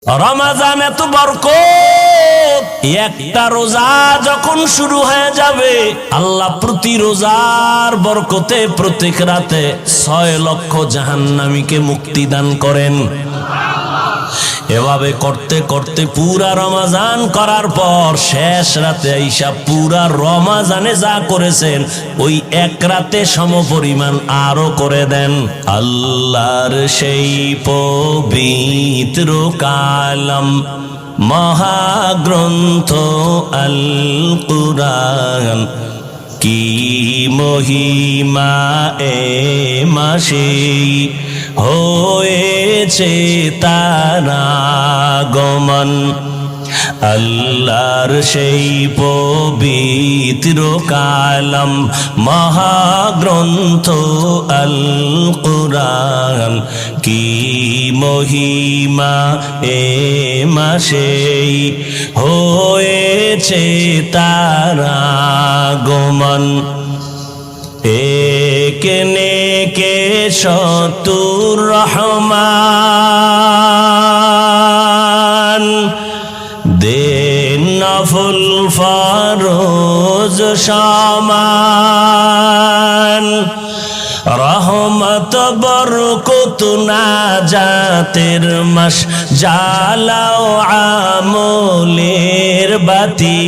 রমজান এত বরকত, একটা রোজা যখন শুরু হয়ে যাবে আল্লাহ প্রতি রোজার বরকতে প্রত্যেক রাতে 6 লক্ষ জাহান্নামীকে মুক্তি দান করেন। এভাবে করতে করতে পুরা রমজান করার পর শেষ রাতে আইসা পুরা রমজানে যা করেছেন ওই এক রাতে সমপরিমাণ আরো করে দেন। আল্লাহর সেই পবিত্র কালাম মহাগ্রন্থ আল কুরআন, কি মহিমা এ মাসে হয়েছে তার আগমন। আল্লাহর সেই পবিত্র কালাম মহাগ্রন্থ আল কুরআন, কি মহিমা এ মাসে হয়েছে তার আগমন। একেনে কে শতুর রহমান, দেন নফল ফরজ সমান। রহমত বরকত নাজাতের মাস, জ্বালাও আমলের বাতি।